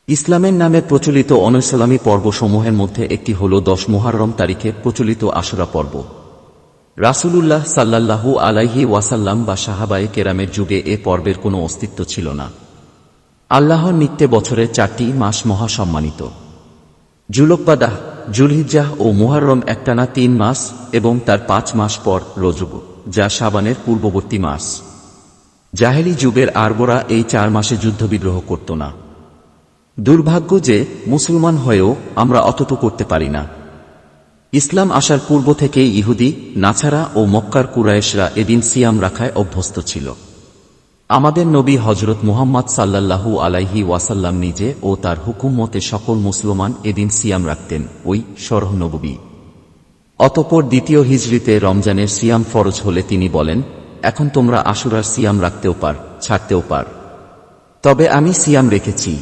ইসলামের নামে প্রচলিত অনৈসলামী পর্বসমূহের মধ্যে একটি হল 10 মুহররম তারিখে প্রচলিত আশুরা পর্ব। রাসূলুল্লাহ সাল্লাল্লাহু আলাইহি ওয়াসাল্লাম বা সাহাবায়ে কেরামের যুগে এ পর্বের কোনো অস্তিত্ব ছিল না। আল্লাহর নিত্যে বছরের 4টি মাস মহাসম্মানিত। জুলকবাদাহ, জুলহিজ্জাহ ও মুহররম একটানা 3 মাস এবং তার 5 মাস পর রজব, যা শাবানের পূর্ববর্তী মাস। জাহেলি যুগের আরবরা এই 4 মাসে যুদ্ধবিগ্রহ করত না। দুর্ভাগ্য যে মুসলমান হয়েও আমরা অতটুকু করতে পারি না। ইসলাম আসার পূর্ব থেকেই ইহুদি, নাছারা ও মক্কার কুরাইশরা এদিন সিয়াম রাখায় অভ্যস্ত ছিল। আমাদের নবী হযরত মুহাম্মদ সাল্লাল্লাহু আলাইহি ওয়াসাল্লাম নিজে ও তার হুকুম মতে সকল মুসলমান এদিন সিয়াম রাখতেন, ওই শরহ নববী। অতঃপর দ্বিতীয় হিজরিতে রমজানের সিয়াম ফরজ হলে তিনি বলেন, এখন তোমরা আশুরার সিয়াম রাখতেও পার, ছাড়তেও পার, তবে আমি সিয়াম রেখেছি।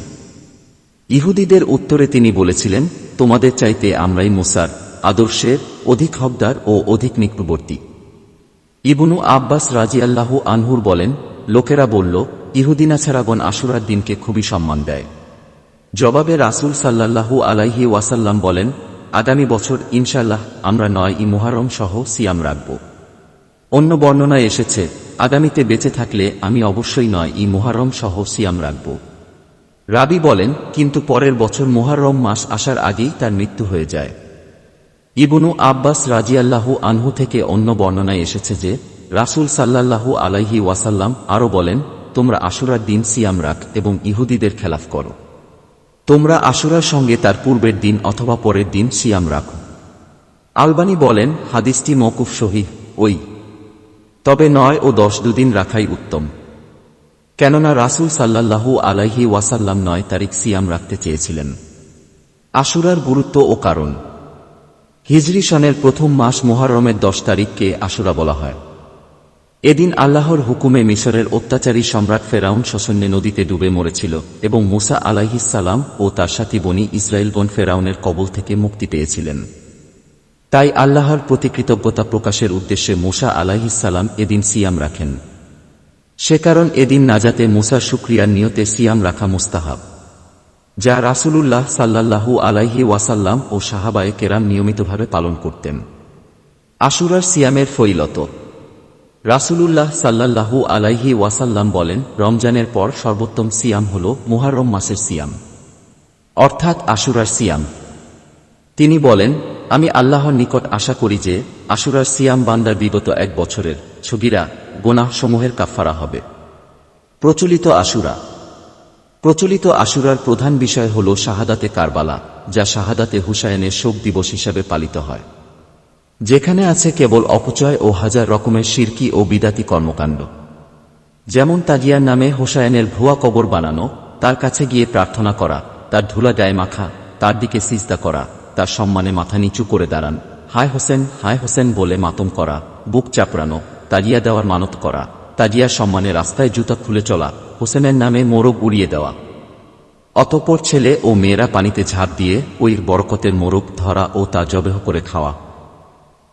ইহুদিদের উত্তরে তিনি বলেছিলেন, তোমাদের চাইতে আমরাই মুসার আদর্শের অধিক হকদার ও অধিক নিকটবর্তী। ইবনু আব্বাস রাদিয়াল্লাহু আনহুর বলেন, লোকেরা বলল, ইহুদি নাছারাগণ আশুরার দিনকে খুবই সম্মান দেয়। জবাবে রাসূল সাল্লাল্লাহু আলাইহি ওয়াসাল্লাম বলেন, আগামী বছর ইনশাআল্লাহ আমরা 9ই মুহররম সহ সিয়াম রাখব। অন্য বর্ণনায় এসেছে, আগামীতে বেঁচে থাকলে আমি অবশ্যই 9ই মুহররম সহ সিয়াম রাখব। রাবী বলেন, কিন্তু পরের বছর মুহররম মাস আসার আগেই তার মৃত্যু হয়ে যায়। ইবনু আব্বাস রাদিয়াল্লাহু আনহু থেকে অন্য বর্ণনায় এসেছে যে রাসূল সাল্লাল্লাহু আলাইহি ওয়াসাল্লাম আরও বলেন, তোমরা আশুরার দিন সিয়াম রাখ এবং ইহুদিদের খেলাফ করো। তোমরা আশুরার সঙ্গে তার পূর্বের দিন অথবা পরের দিন সিয়াম রাখো। আলবানী বলেন, হাদিসটি মওকুফ সহিহ, তবে 9 ও 10 দুদিন রাখাই উত্তম। কেননা রাসূল সাল্লাল্লাহু আলাইহি ওয়াসাল্লাম 9 তারিখ সিয়াম রাখতে চেয়েছিলেন। আশুরার গুরুত্ব ও কারণ। হিজরি সনের প্রথম মাস মুহররমের 10 তারিখকে আশুরা বলা হয়। এদিন আল্লাহর হুকুমে মিশরের অত্যাচারী সম্রাট ফেরাউন শোষণে নদীতে ডুবে মরেছিল এবং মুসা আলাইহিস সালাম ও তার সাথী বনী ইসরাঈলগণ ফেরাউনের কবল থেকে মুক্তি পেয়েছিলেন। তাই আল্লাহর প্রতি কৃতজ্ঞতা প্রকাশের উদ্দেশ্যে মুসা আলাইহিস সালাম এদিন সিয়াম রাখেন। সে কারণ এদিন নাজাতে মুসার শুকরিয়ার নিয়তে সিয়াম রাখা মুস্তাহাব, যা রাসূলুল্লাহ সাল্লাল্লাহু আলাইহি ওয়াসাল্লাম ও সাহাবায়ে কেরাম নিয়মিতভাবে পালন করতেন। আশুরার সিয়ামের ফজিলত। রাসূলুল্লাহ সাল্লাল্লাহু আলাইহি ওয়াসাল্লাম বলেন, রমজানের পর সর্বোত্তম সিয়াম হল মুহররম মাসের সিয়াম, অর্থাৎ আশুরার সিয়াম। তিনি বলেন, আমি আল্লাহর নিকট আশা করি যে আশুরার সিয়াম বান্দার বিগত 1 বছরের সগীরা গুনাহ সমূহের কাফফারা হবে। প্রচলিত আশুরার প্রধান বিষয় হল শাহাদাতে কারবালা, যা শাহাদাতে হুসায়নের শোক দিবস হিসাবে পালিত হয়, যেখানে আছে কেবল অপচয় ও হাজার রকমের শিরকি ও বিদাতি কর্মকাণ্ড। যেমন তাজিয়ার নামে হোসায়নের ভুয়া কবর বানানো, তার কাছে গিয়ে প্রার্থনা করা, তার ধুলা গায়ে মাখা, তার দিকে সিজদা করা, তার সম্মানে মাথা নিচু করে দাঁড়ান, হায় হোসেন বলে মাতম করা, বুক চাপড়ানো, তাজিয়া দেওয়ার মানত করা, তাজিয়ার সম্মানে রাস্তায় জুতা খুলে চলা, হোসেনের নামে মোরগ উড়িয়ে দেওয়া। অতঃপর ছেলে ও মেয়েরা পানিতে ঝাঁপ দিয়ে ওই বরকতের মোরগ ধরা ও তা জবেহ করে খাওয়া।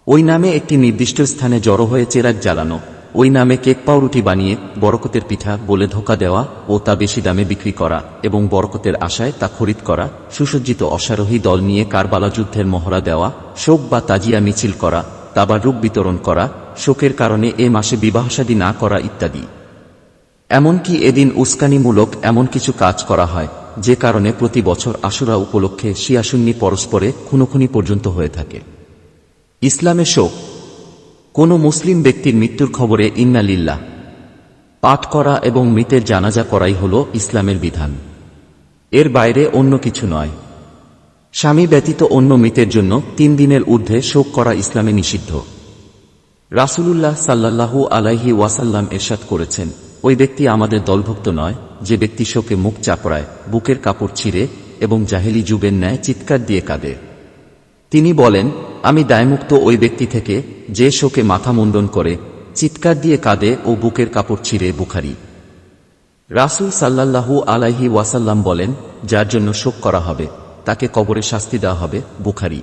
ওই নামে একটি নির্দিষ্ট স্থানে জড়ো হয়ে চেরাগ জ্বালানো, ওই নামে কেক পাউরুটি বানিয়ে বরকতের পিঠা বলে ধোঁকা দেওয়া ও তা বেশি দামে বিক্রি করা এবং বরকতের আশায় তা খরিদ করা, সুসজ্জিত অশ্বারোহী দল নিয়ে কারবালা যুদ্ধের মহড়া দেওয়া, শোক বা তাজিয়া মিছিল করা, তাবারুক বিতরণ করা, শোকের কারণে এ মাসে বিবাহশাদী না করা ইত্যাদি। এমনকি এদিন উস্কানিমূলক এমন কিছু কাজ করা হয় যে কারণে প্রতি বছর আশুরা উপলক্ষে শিয়া সুন্নি পরস্পরে খুনোখুনি পর্যন্ত হয়ে থাকে। ইসলামে শোক। কোনো মুসলিম ব্যক্তির মৃত্যুর খবরে ইন্না লিল্লাহ পাঠ করা এবং মৃতের জানাজা করাই হল ইসলামের বিধান, এর বাইরে অন্য কিছু নয়। স্বামী ব্যতীত অন্য মৃতের জন্য 3 দিনের ঊর্ধ্বে শোক করা ইসলামে নিষিদ্ধ। রাসূলুল্লাহ সাল্লাল্লাহু আলাইহি ওয়াসাল্লাম ইরশাদ করেছেন, ওই ব্যক্তি আমাদের দলভুক্ত নয় যে ব্যক্তি শোকে মুখ চাপড়ায়, বুকের কাপড় ছিঁড়ে এবং জাহেলি যুগের ন্যায় চিৎকার দিয়ে কাঁদে। তিনি বলেন, আমি দায়মুক্ত ওই ব্যক্তি থেকে যে শোকে মাথা মুন্ডন করে, চিৎকার দিয়ে কাঁদে ও বুকের কাপড় ছিঁড়ে। বুখারী। রাসূল সাল্লাল্লাহু আলাইহি ওয়াসাল্লাম বলেন, যার জন্য শোক করা হবে তাকে কবরে শাস্তি দেওয়া হবে। বুখারী।